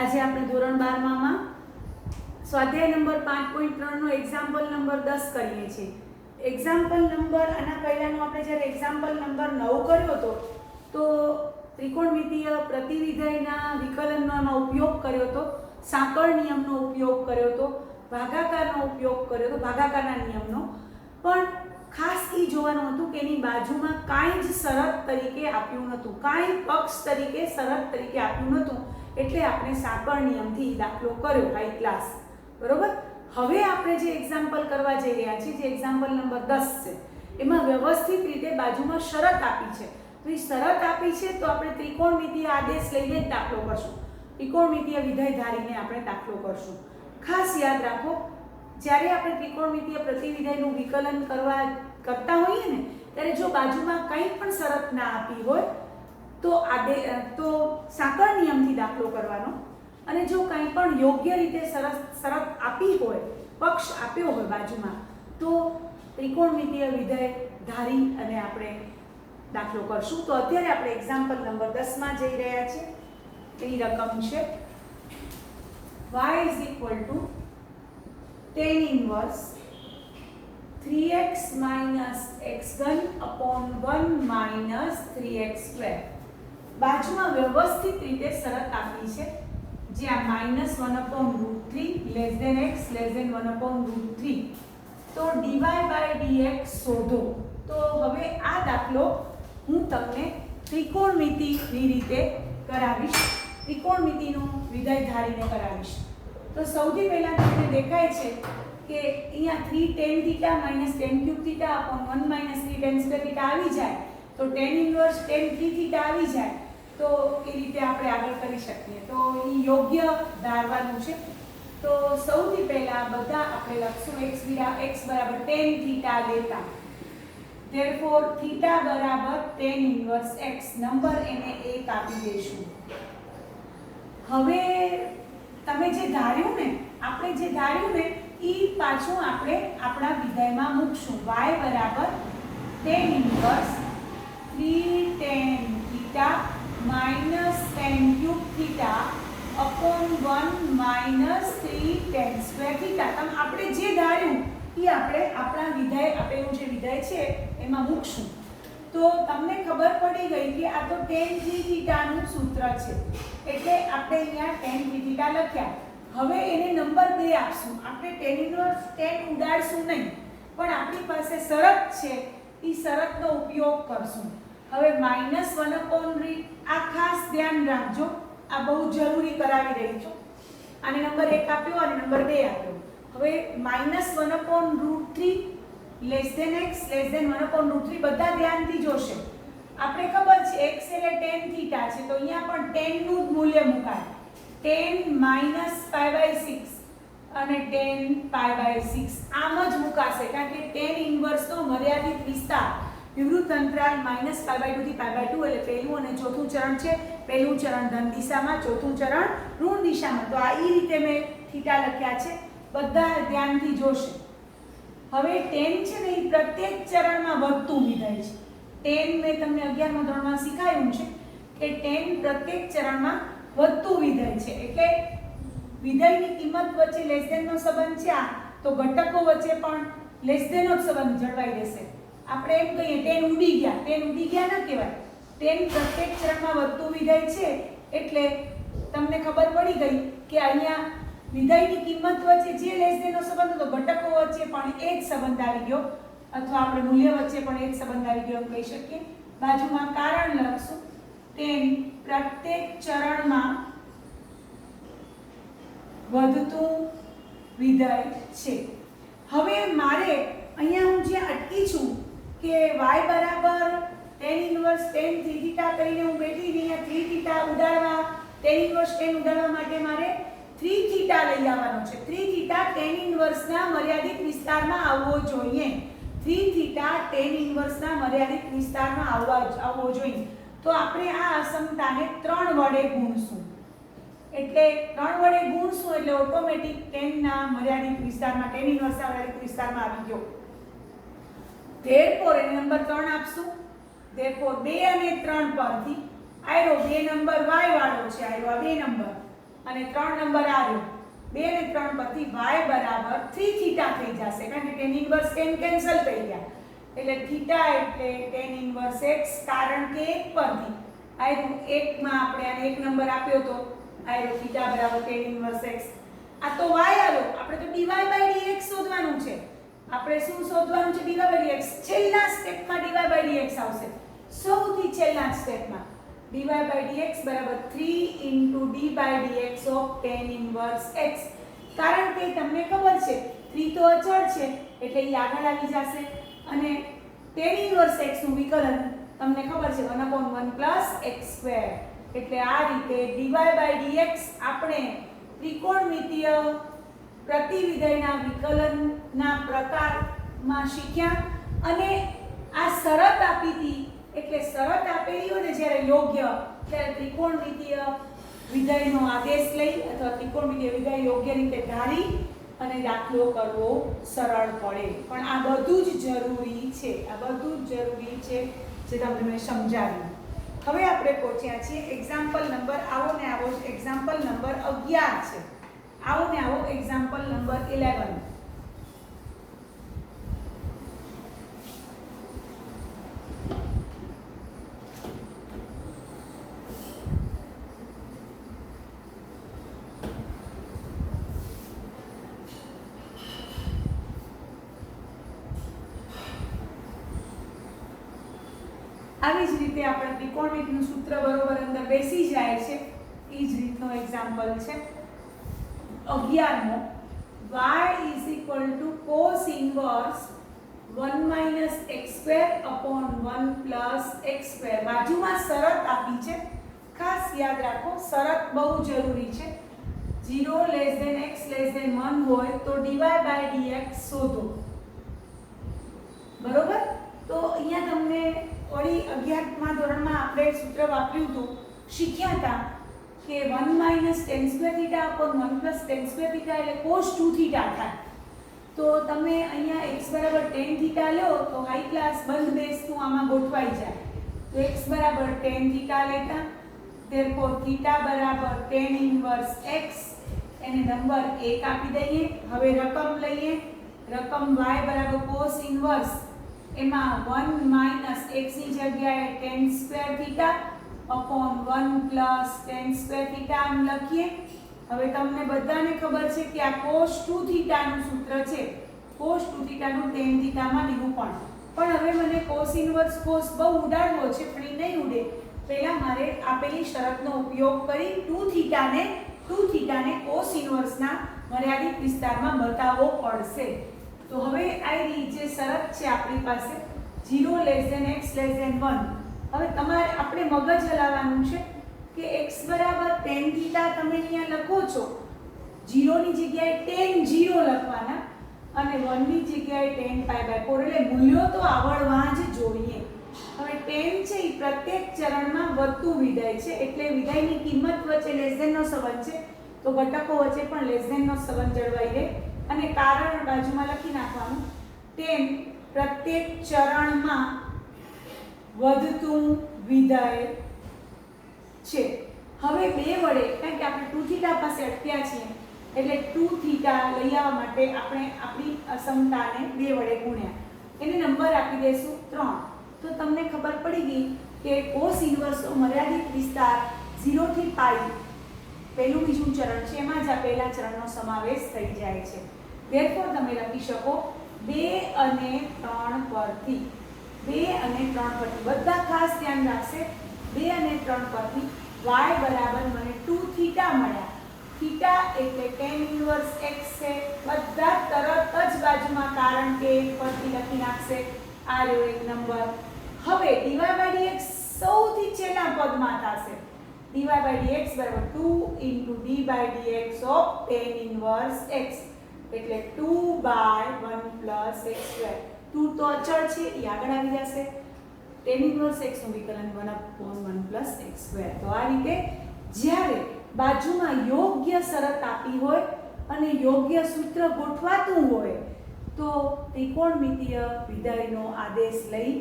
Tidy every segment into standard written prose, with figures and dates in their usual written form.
આજે આપણે ધોરણ 12 માં સ્વાધ્યાય નંબર 5.3 નો એક્ઝામ્પલ નંબર 10 કરીએ છીએ. એક્ઝામ્પલ નંબર આના પહેલાનો આપણે જ્યારે એક્ઝામ્પલ નંબર 9 કર્યો હતો તો ત્રિકોણમિતીય પ્રતિવિધેયના વિકલનનો ઉપયોગ કર્યો હતો, સાંકળ નિયમનો ઉપયોગ કર્યો હતો, ભાગાકારનો ઉપયોગ કર્યો હતો, ભાગાકારના નિયમનો. પણ ખાસ એ જોવાનું હતું કે એની બાજુમાં કાંઈ જ શરત તરીકે આપ્યું નહોતું, કાંઈ પક્ષ તરીકે શરત તરીકે આપ્યું નહોતું, એટલે આપણે સાંકળ નિયમથી દાખલો કર્યો હાઈ ક્લાસ. બરોબર. હવે આપણે જે એક્ઝામ્પલ કરવા જઈ રહ્યા છીએ, જે એક્ઝામ્પલ નંબર 10 છે, એમાં વ્યવસ્થિત રીતે બાજુમાં શરત આપી છે. તો એ શરત આપી છે તો આપણે ત્રિકોણમિતીય આદેશ લઈને જ દાખલો કરશું, ત્રિકોણમિતીય વિધેય ધારીને આપણે દાખલો કરશું. ખાસ યાદ રાખો, જ્યારે આપણે ત્રિકોણમિતીય પ્રતિવિધેયનું વિકલન કરતા હોઈએ ને, ત્યારે જો બાજુમાં કંઈ પણ શરત ના આપી હોય તો સાંકળ નિયમથી દાખલો કરવાનો, અને જો કંઈ પણ યોગ્ય રીતે શરત આપી હોય, પક્ષ આપ્યો હોય બાજુમાં, તો ત્રિકોણમિતીય વિધેય ધારી અને આપણે દાખલો કરશું. તો અત્યારે આપણે એક્ઝામ્પલ નંબર 10 માં જઈ રહ્યા છીએ. એની રકમ છે y tan inverse 3x - x1 upon 1 - 3x². બાજુમાં વ્યવસ્થિત રીતે શરત આપી છે, જ્યાં -1/√3 x <1/√3. તો dy/dx શોધો. તો હવે આ દાખલો હું તમને ત્રિકોણમિતિની રીતે કરાવીશ, ત્રિકોણમિતિનું વિધેય ધારીને કરાવીશ. તો સૌથી પહેલા તમને દેખાય છે કે અહીંયા 3 tan θ - tan cube θ upon 1 - 3 tan square θ આવી જાય, તો tan inverse tan 3 θ આવી જાય. તો એ રીતે આપણે આગળ કરી શકીએ. તો એ યોગ્ય ધારવાનું છે. તો સૌથી પહેલા બધા આપણે લખશું x બરાબર tan θ લેતા, therefore θ બરાબર tan inverse x, નંબર એને 1 આપી દઈશું. હવે તમે જે ધાર્યું ને, આપણે જે ધાર્યું ને એ પાછું આપણે આપણા વિધેયમાં મૂકશું. y બરાબર tan inverse 3 tan θ minus tan cube θ upon 1 minus 3 tan square θ. આપણે જે ધાર્યું એ આપણે આપણા વિધેય આપેલું જે વિધેય છે એમાં મૂકશું. તો તમને ખબર પડી ગઈ કે આ તો tan 3 θ નું સૂત્ર છે, એટલે આપણે અહીંયા tan 3 θ લખ્યા. હવે એને નંબર 2 આપશું. આપણે tan inverse tan ઉડાડશું નહીં, પણ આપણી પાસે શરત છે, એ શરતનો ઉપયોગ કરશું. હવે -1/√, આ ખાસ ધ્યાન રાખજો, આ બહુ જરૂરી કરાવી રહી છું. આને નંબર 1 આપ્યો અને નંબર 2 આપ્યો. હવે -1/√3 x <1/√3 બધા ધ્યાનથી જોશે. આપણે ખબર છે x એટલે tan θ છે, તો અહીંયા પણ tan નું જ મૂલ્ય મુકાય. tan -π/6 અને tan π/6 આમ જ મુકાશે, કારણ કે tan ઇન્વર્સ નો મર્યાદિત વિસ્તાર વિવૃત અંતરાલ -π/2 થી π/2, એટલે પહેલું અને ચોથું ચરણ છે. પહેલું ચરણ ધન દિશામાં, ચોથું ચરણ ઋણ દિશામાં. તો આ રીતે મેં થીટા લખ્યા છે, બધા ધ્યાનથી જોશે. હવે tan છે ને એ પ્રત્યેક ચરણમાં વધતું વિધેય છે. tan મેં તમને 11મા ધોરણમાં શીખાયું છે કે tan પ્રત્યેક ચરણમાં વધતું વિધેય છે, એટલે વિધેયની કિંમત વચ્ચે લેસ ધેન નો સંબંધ છે, તો ઘટકો વચ્ચે પણ લેસ ધેન નો સંબંધ જળવાઈ રહેશે. આપણે એમ કહીએ tan ઉડી ગયા ન કહેવાય. tan પ્રત્યેક ચરણમાં વધતું વિધેય છે, એટલે તમને ખબર પડી ગઈ કે અહીંયા વિધેયની કિંમત વચ્ચે જે લેસ ધેન નો સંબંધ હતો, ઘટકો વચ્ચે પણ એ જ સંબંધ આવી ગયો, અથવા આપણે મૂલ્ય વચ્ચે પણ એ જ સંબંધ આવી ગયો એમ કહી શકીએ. બાજુમાં કારણ લખશું. tan પ્રત્યેક ચરણમાં વધતું વિધેય છે. હવે મારે અહીંયા હું જ્યાં અટકી છું કે y બરાબર tan inverse tan 3 θ કરીને હું બેઠી રહી, અહીંયા 3 θ ઉડાડવા, tan inverse tan ઉડાડવા માટે મારે 3 θ લઈ આવવાનો છે. 3 θ tan inverse ના મર્યાદિત વિસ્તારમાં આવવો જોઈએ. 3 θ tan inverse ના મર્યાદિત વિસ્તારમાં આવવો જોઈએ. તો આપણે આ અસમતાને 3 વડે ગુણશું. એટલે 3 વડે ગુણશું એટલે ઓટોમેટિક tan ના મર્યાદિત વિસ્તારમાં, tan inverse ના મર્યાદિત વિસ્તારમાં આવી ગયો. therefore એને નંબર 3 આપશું. therefore 2 અને 3 પરથી આયરો 2 નંબર y વાળો છે, આયરો આ 2 નંબર, અને 3 નંબર આવ્યો 2 અને 3 પરથી y બરાબર 3 થીટા થઈ જશે કારણ કે tan ઇન્વર્સ tan કેન્સલ થઈ ગયા એટલે થીટા એટલે tan ઇન્વર્સ x કારણ કે 1 પરથી આયરું 1 માં આપણે આને 1 નંબર આપ્યો તો આયરું થીટા બરાબર tan ઇન્વર્સ x આ તો y આવ્યો આપણે તો dy dx શોધવાનું છે આપણે શું શોધવાનું છે dy dx છેલ્લા સ્ટેપમાં dy dx આવશે સૌથી છેલ્લા સ્ટેપમાં dy dx બરાબર 3 d dx of tan inverse x કારણ કે તમને ખબર છે 3 તો અચળ છે એટલે એ આગળ આવી જશે અને tan inverse x નું વિકલન તમને ખબર છે 1/1 x² એટલે આ રીતે dy dx આપણે ત્રિકોણમિતીય પ્રતિવિધેયના વિકલનના પ્રકારમાં શીખ્યા અને આ શરત આપી હતી એટલે શરત આપેલી હોય ને જ્યારે યોગ્ય ત્યારે ત્રિકોણમિતીય વિધેયનો આદેશ લઈ અથવા ત્રિકોણમિતીય વિધેય યોગ્ય રીતે ધારી અને દાખલો કરવો સરળ પડે પણ આ બધું જ જરૂરી છે જે તમને મેં સમજાવ્યું હવે આપણે પહોંચ્યા છીએ એક્ઝામ્પલ નંબર આવો ને આવો એક્ઝામ્પલ નંબર 11 છે આવો ને આવો એક્ઝામ્પલ નંબર 11 આવી જ રીતે આપણે ત્રિકોણમિતિનું સૂત્ર બરોબર અંદર બેસી જાય છે એ જ રીતનો એક્ઝામ્પલ છે 11મો y cos inverse 1 x² upon 1 x² બાજુમાં શરત આપી છે ખાસ યાદ રાખો શરત બહુ જરૂરી છે 0 x 1 હોય તો dy dx શોધો બરોબર તો અહીંયા તમને વળી 11મા ધોરણમાં આપણે સૂત્ર વાપર્યું હતું શીખ્યા હતા કે 1 tan² θ upon 1 tan² θ એટલે cos 2 θ થાય તો તમે અહીંયા x બરાબર tan θ લો તો હાઈ ક્લાસ બંધ બેસનું આમાં ગોઠવાઈ જાય તો x બરાબર tan θ લેતા therefore θ બરાબર tan ઇન્વર્સ x એને નંબર 1 આપી દઈએ હવે રકમ લઈએ રકમ y બરાબર cos ઇન્વર્સ એમાં 1 x ની જગ્યાએ tan² θ upon 1 tan² θ આમ લખીએ હવે તમને બધાને ખબર છે કે આ cos 2 θ નું સૂત્ર છે cos 2 θ નું tan θ માં નિરૂપણ પણ હવે મને cos ઇન્વર્સ cos બહુ ઉડાડવો છે પણ એ નહીં ઉડે પહેલા મારે આપેલી શરતનો ઉપયોગ કરી 2 θ ને cos ઇન્વર્સના મર્યાદિત વિસ્તારમાં બતાવવો પડશે તો હવે આ જે શરત છે આપણી પાસે 0 x 1 હવે તમારે આપણે મગજ હલાવવાનું છે કે x બરાબર tan θ તમે અહીંયા લખો છો 0 ની જગ્યાએ tan 0 લખવાના અને 1 ની જગ્યાએ tan π/4 એટલે મૂલ્યો તો આવડવા જ જોઈએ હવે tan છે એ પ્રત્યેક ચરણમાં વધતું વિધેય છે એટલે વિધેયની કિંમત વચ્ચે લેસ ધેન નો સંબંધ છે તો ઘટકો વચ્ચે પણ લેસ ધેન નો સંબંધ જળવાઈ રહે અને કારણ બાજુમાં લખી નાખવાનું tan પ્રત્યેક ચરણમાં વધતું વિધેય છે હવે બે વડે કારણ કે આપણે 2 θ પાસે અટક્યા છીએ એટલે 2 θ લઈ આવવા માટે આપણે આપણી અસમતાને બે વડે ગુણ્યા એને નંબર આપી દઈશું 3 તો તમને ખબર પડી ગઈ કે cos ઇન્વર્સનો મર્યાદિત વિસ્તાર 0 થી π પહેલું બીજું ચરણ છે એમાં જ આ પહેલા ચરણનો સમાવેશ થઈ જાય છે therefore તમે લખી શકો 2 અને 3 પરથી 2 અને 3 પરથી બધા ખાસ ધ્યાન રાખશે 2 અને 3 પરથી y બરાબર મને 2 θ મળ્યા θ એટલે tan ઇન્વર્સ x છે બધા તરત જ બાજુમાં કારણ કે પરથી લખી નાખશે આ રહ્યો એક નંબર હવે dy dx સૌથી છેલ્લા પદમાં થશે dy dx બરાબર 2 d dx of tan inverse x એટલે 2/1 x². 2 તો અચળ છે એ આગળ આવી જશે tan inverse x નું વિકલન 1/1 x². તો આ રીતે જ્યારે બાજુમાં યોગ્ય શરત આપી હોય અને યોગ્ય સૂત્ર ગોઠવાતું હોય તો ત્રિકોણમિતીય વિધેયનો આદેશ લઈ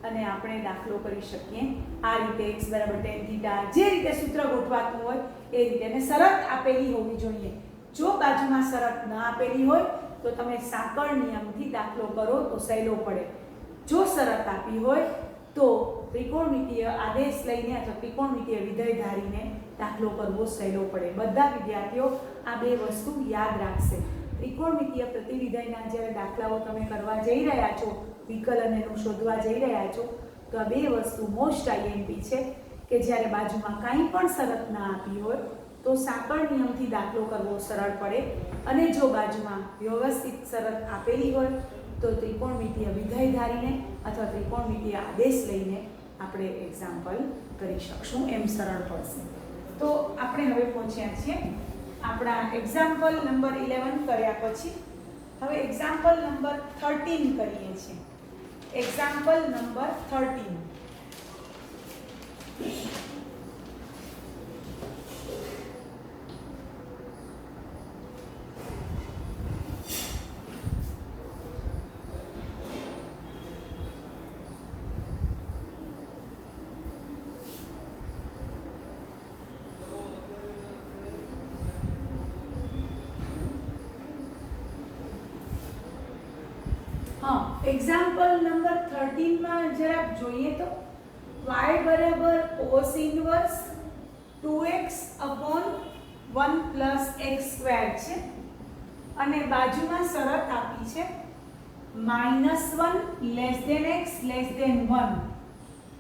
અને આપણે દાખલો કરી શકીએ આ રીતે x = tan થીટા, જે રીતે સૂત્ર ગોઠવાતું હોય એ રીતે. અને શરત આપેલી હોવી જોઈએ. જો બાજુમાં શરત ન આપેલી હોય તો તમે સાંકળ નિયમથી દાખલો કરો તો સહેલો પડે. જો શરત આપી હોય તો ત્રિકોણમિતીય આદેશ લઈને અથવા ત્રિકોણમિતીય વિધેય ધારીને દાખલો કરવો સહેલો પડે. બધા વિદ્યાર્થીઓ આ બે વસ્તુ યાદ રાખશે. ત્રિકોણમિતીય પ્રતિવિધેયના જ્યારે દાખલાઓ તમે કરવા જઈ રહ્યા છો, વિકલન એનું શોધવા જઈ રહ્યા છો, તો આ બે વસ્તુ મોસ્ટ આઈએમપી છે કે જ્યારે બાજુમાં કાંઈ પણ શરત ના આપી હોય તો સાંકળ નિયમથી દાખલો કરવો સરળ પડે, અને જો બાજુમાં વ્યવસ્થિત શરત આપેલી હોય તો ત્રિકોણમિતીય વિધેય ધારીને અથવા ત્રિકોણમિતીય આદેશ લઈને આપણે એક્ઝામ્પલ કરી શકશું, એમ સરળ પડશે. તો આપણે હવે પહોંચ્યા છીએ આપણા એક્ઝામ્પલ નંબર 11 કર્યા પછી હવે એક્ઝામ્પલ નંબર 13 કરીએ છીએ. Example number 13. એક્ઝામ્પલ નંબર 13 માં જરાક જોઈએ તો y બરાબર cos inverse 2x upon 1 plus x square છે અને બાજુમાં શરત આપી છે -1 less than x less than 1.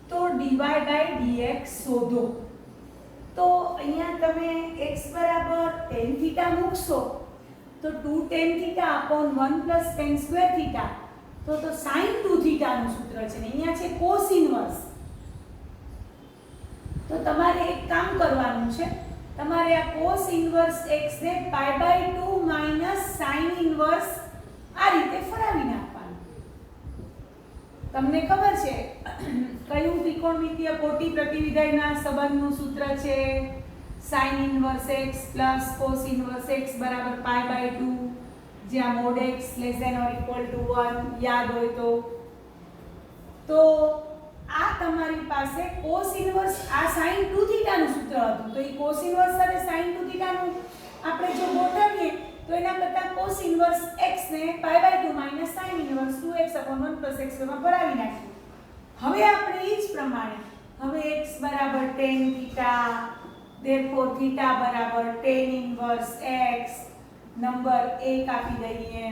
તો dy by dx શોધો. તો અહીંયા તમે x બરાબર tan થીટા મૂકશો તો 2 tan theta upon 1 plus tan square theta, તો sin 2 થીટા નું સૂત્ર છે ને અહીંયા છે cos ઇન્વર્સ. તો તમારે એક કામ કરવાનું છે, તમારે આ cos ઇન્વર્સ x ને π/2 માઈનસ sin ઇન્વર્સ આ રીતે ફરાવી નાખવાનું. તમને ખબર છે કયું ત્રિકોણમિતીય કોટી પ્રતિવિધેયના સંબંધનું સૂત્ર છે? sin inverse x plus cos inverse x બરાબર π/2, જ્યાં mod x less than or equal to 1 યાદ હોય તો આ તમારી પાસે cos ઇન્વર્સ આ sin 2 થીટા નું સૂત્ર હતું, તો એ cos ઇન્વર્સ સાથે sin 2 થીટા નું આપણે જો ગોઠવીએ તો એના કરતા cos ઇન્વર્સ x ને π/2 minus sin inverse 2x upon 1 plus x માં ભરાવી નાખીએ. હવે આપણે એ જ પ્રમાણે હવે x બરાબર tan થીટા, therefore થીટા બરાબર tan ઇન્વર્સ x, નંબર 1 આપી દઈએ.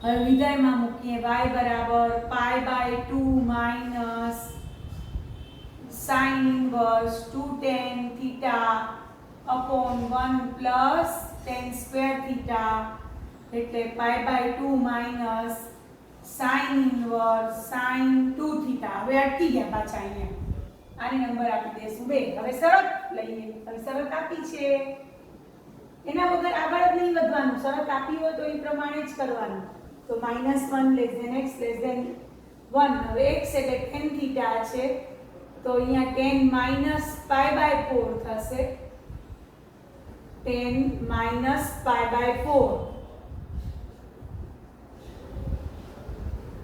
હવે વિધેયમાં મૂકીએ y બરાબર π/2 minus sin inverse 2 tan theta upon 1 plus tan square theta, એટલે π/2 minus sin inverse sin 2 theta. હવે અટકી ગયા પાછા અહીંયા, આને નંબર આપી દેશું 2. હવે શરત લઈએ. હવે શરત આપી છે એના વગર આગળ જ નહીં વધવાનું, શરત આપી હોય તો એ પ્રમાણે જ કરવાનું. તો -1 less than x less than 1. હવે x એટલે tan થીટા છે તો અહીંયા tan minus π/4 થશે, tan minus π/4,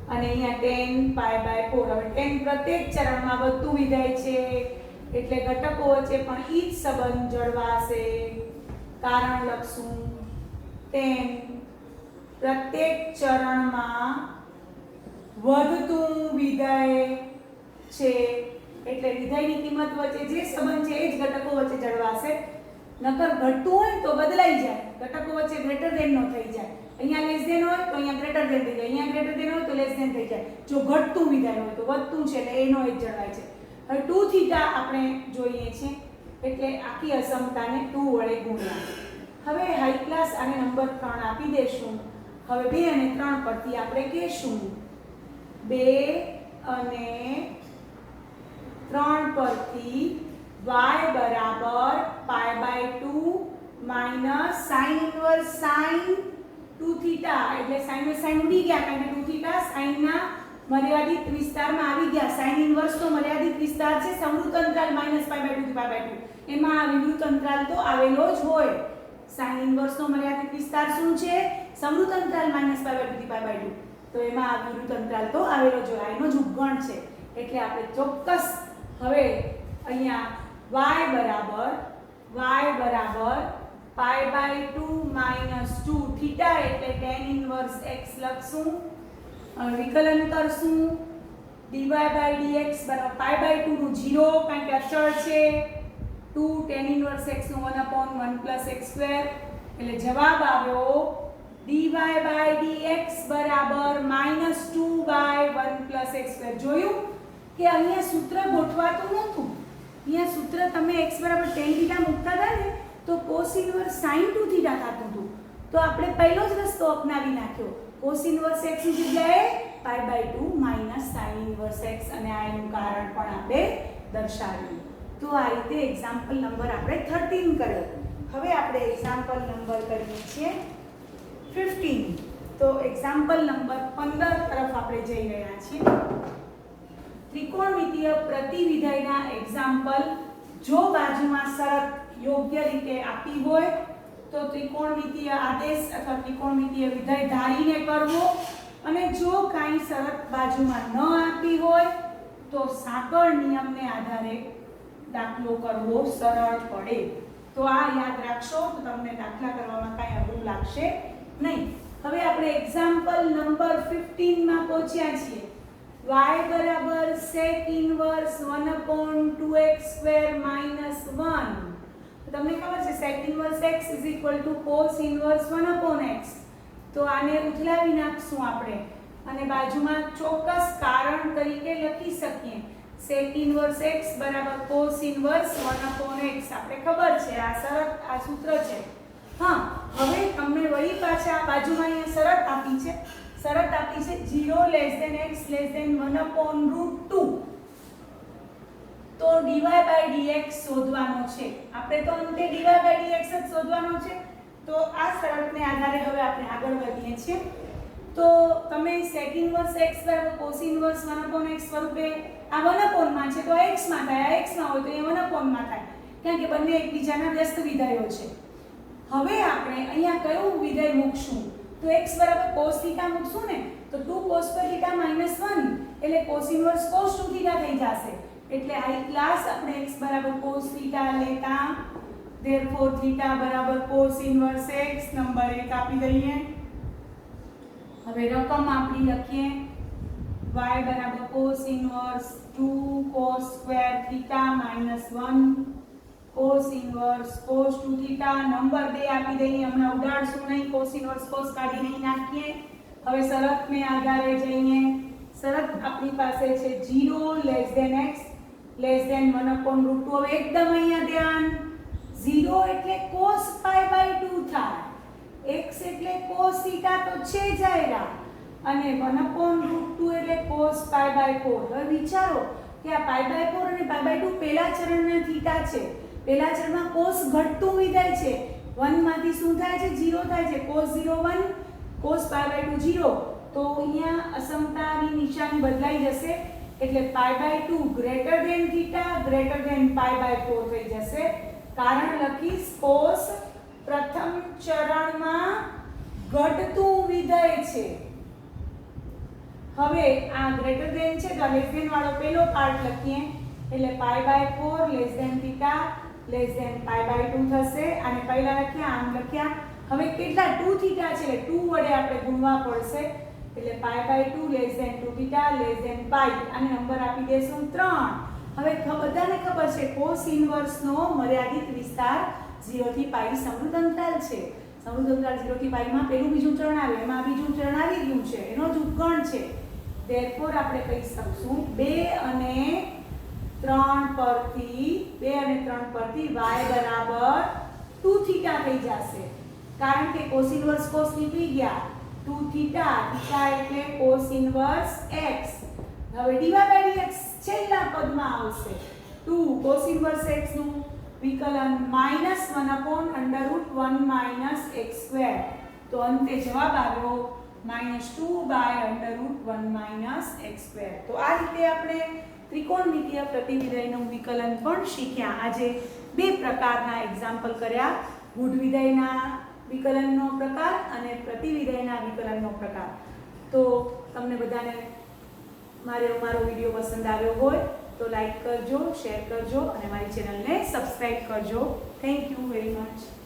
અને અહીંયા tan π/4. હવે tan પ્રત્યેક ચરણમાં વધતું વિધેય છે એટલે ઘટકો વચ્ચે પણ ઈ જ સંબંધ જળવાશે. કારણ લખશું tan પ્રત્યેક ચરણમાં વધતું વિધેય છે એટલે વિધેયની કિંમત વચ્ચે જે સંબંધ છે એ જ ઘટકો વચ્ચે જળવાશે. નકર ઘટતું હોય તો બદલાઈ જાય, ઘટકો વચ્ચે ગ્રેટર ધેન નો થઈ જાય. અહીંયા લેસ ધેન હોય તો અહીંયા ગ્રેટર ધેન થઈ જાય, અહીંયા ગ્રેટર ધેન હોય તો લેસ ધેન થઈ જાય. જો ઘટતું વિધેય હોય તો વધતું છે એટલે એનો એ જ જળવાય છે. હવે 2 થીટા આપણે જોઈએ છે એટલે આખી અસમતાને 2 વડે ગુણ્યા. હવે હાઈ ક્લાસ આને નંબર 3 આપી દેશું. હવે 2 અને 3 પરથી આપણે કહેશું 2 અને 3 પરથી y બરાબર π/2 minus sin inverse sin 2 theta, એટલે sin ને sin ઉડી ગયા કારણ કે 2 થીટા sin ના મર્યાદિત વિસ્તારમાં આવી ગયા. sin ઇન્વર્સ તો મર્યાદિત વિસ્તાર છે, સમૃદ્ધ અંતરાલ -π/2 થી π/2, એમાં વિવૃત અંતરાલ તો આવેલો જ હોય. sin ઇન્વર્સ નો મર્યાદિત વિસ્તાર શું છે? સમૃદ્ધ અંતરાલ -π/2 થી π/2. તો એમાં આ વિરુદ્ધ અંતરાલ તો આવેલો જ હોય, એનો જ ઉપગણ છે. એટલે આપણે ચોક્કસ હવે અહીંયા y બરાબર π/2 - 2 θ એટલે tan ઇન્વર્સ x લખશું. વિકલન કરશું. dy/dx બરાબર π/2 નું 0 કારણ કે અચળ છે. 2 tan ઇન્વર્સ x નું 1/1 + x2 એટલે જવાબ આવ્યો dy/dx બરાબર -2/1 + x2. જોયું કે અહીંયા સૂત્ર ગોઠવાતું નહોતું. અહીંયા સૂત્ર તમે x બરાબર tan θ મૂકતા હતા ને તો cos ઇન્વર્સ sin 2θ થતું હતું. તો આપણે પહેલો જ રસ્તો અપનાવી નાખ્યો. cos ઇન્વર્સ x ની જગ્યાએ π/2 - sin ઇન્વર્સ x અને આ એનું કારણ પણ આપણે દર્શાવ્યું. તો આ રીતે એક્ઝામ્પલ નંબર આપણે 13 કર્યો. હવે આપણે એક્ઝામ્પલ નંબર કરીએ છીએ 15. તો એક્ઝામ્પલ નંબર 15 તરફ આપણે જઈ રહ્યા છીએ. ત્રિકોણમિતીય પ્રતિવિધયના એક્ઝામ્પલ જો બાજુમાં શરત યોગ્ય રીતે આપી હોય તો ત્રિકોણમિતીય આદેશ અથવા ત્રિકોણમિતીય વિધેય ધારીને કરવો, અને જો કાંઈ શરત બાજુમાં ન આપી હોય તો સાંકળ નિયમને આધારે દાખલો કરવો સરળ પડે. તો આ યાદ રાખશો તો તમને દાખલા કરવામાં કાંઈ અઘરું લાગશે નહીં. હવે આપણે એક્ઝામ્પલ નંબર 15 માં પહોંચ્યા છીએ. y બરાબર sec ઇન્વર્સ 1/2x² - 1. તમને ખબર છે sec inverse x = cos inverse 1/x. તો આને ઉથલાવી નાખશું આપણે અને બાજુમાં ચોક્કસ કારણ તરીકે લખી શકીએ. sec ઇન્વર્સ x બરાબર cos ઇન્વર્સ 1/x. આપણે ખબર છે આ શરત, આ સૂત્ર છે. હા, હવે તમને વળી પાછા આ બાજુમાં અહીંયા શરત આપી છે. 0 x <1/√2. તો dy/dx શોધવાનો છે. આપણે તો અંતે dy/dx જ શોધવાનો છે. તો આ શરતને આધારે હવે આપણે આગળ વધીએ છીએ. તો તમે sec ઇન્વર્સ x બરાબર cos ઇન્વર્સ 1/x સ્વરૂપે આ 1/, માં છે તો x માં થાય, આ x માં હોય તો એ 1/, માં થાય, કારણ કે બંને એકબીજાના વ્યસ્ત વિધેયો છે. હવે આપણે અહીંયા કયું વિધેય મૂકશું? તો x બરાબર cos θ મૂકશું ને, તો 2 cos θ - 1 એટલે cos ઇન્વર્સ cos 2θ થઈ જશે. એટલે હાઈ ક્લાસ આપણે x બરાબર cos θ લેતા, therefore θ બરાબર cos ઇન્વર્સ x. નંબર 1 આપી દઈએ. હવે રકમ આપણી લખીએ. y બરાબર cos inverse 2 cos square θ - 1 cos inverse cos 2θ. Number 2 આપી દઈએ. હમણાં ઉડાડશું નહીં, cos ઇન્વર્સ cos કાઢી નહીં નાખીએ. હવે શરતને આધારે જઈએ. શરત આપણી પાસે છે 0 x <1/√2. હવે એકદમ અહીંયા ધ્યાન, 0 એટલે cos π/2 થાય, x એટલે cos θ તો છે જ આયરા, અને 1/√2 એટલે cos π/4. હવે વિચારો કે આ π/4 અને π/2 પહેલા ચરણના થીટા છે. પહેલા ચરણમાં cos ઘટતું વિધેય છે. 1 માંથી શું થાય છે? 0 થાય છે. cos 0 1 cos π/2 0. તો અહીંયા અસમતાની નિશાની બદલાઈ જશે એટલે π/2 greater than theta greater than π/4 થઈ જશે. કારણ લખીશ cos પ્રથમ ચરણમાં ઘટતું વિધેય છે. હવે આ ગ્રેટર ધેન છે તો લેસ ધેન વાળો પહેલો પાર્ટ લખીએ એટલે π/4 less than theta less than π/2 થશે. આને પહેલા લખ્યા, આમ લખ્યા. હવે કેટલા 2 થીટા છે એટલે 2 વડે આપણે ગુણવા પડશે એટલે π/2 less than 2 theta less than π. આને નંબર આપી દેશું 3. હવે બધાને ખબર છે cos ઇન્વર્સ નો મર્યાદિત વિસ્તાર 0 થી π સમૃદ્ધ અંતરાલ છે. સમૃદ્ધ અંતરાલ 0 થી π માં પહેલું બીજું ચરણ આવે, એમાં બીજું ચરણ આવી ગયું છે, એનો જ ઉપગણ છે. therefore આપણે કહી શકશું 2 અને 3 પરથી y બરાબર 2 થીટા થઈ જશે. કારણ કે cos ઇન્વર્સ cos નીકળી ગયા, 2 થીટા એટલે cos ઇન્વર્સ x. હવે dy/dx છેલ્લા પદમાં આવશે. 2 cos ઇન્વર્સ x નું વિકલન -1/√1 - x². તો અંતે જવાબ આવ્યો -2/√1 - x². તો આ રીતે આપણે ત્રિકોણમિતીય પ્રતિવિધયનું વિકલન પણ શીખ્યા. આજે બે પ્રકારના એક્ઝામ્પલ કર્યા, ગુણ વિધેયના વિકલનનો પ્રકાર અને પ્રતિવિધેયના વિકલનનો પ્રકાર. તો તમને બધાને મારો વિડીયો પસંદ આવ્યો હોય તો લાઈક કરજો, શેર કરજો અને મારી ચેનલને સબસ્ક્રાઈબ કરજો. Thank you very much.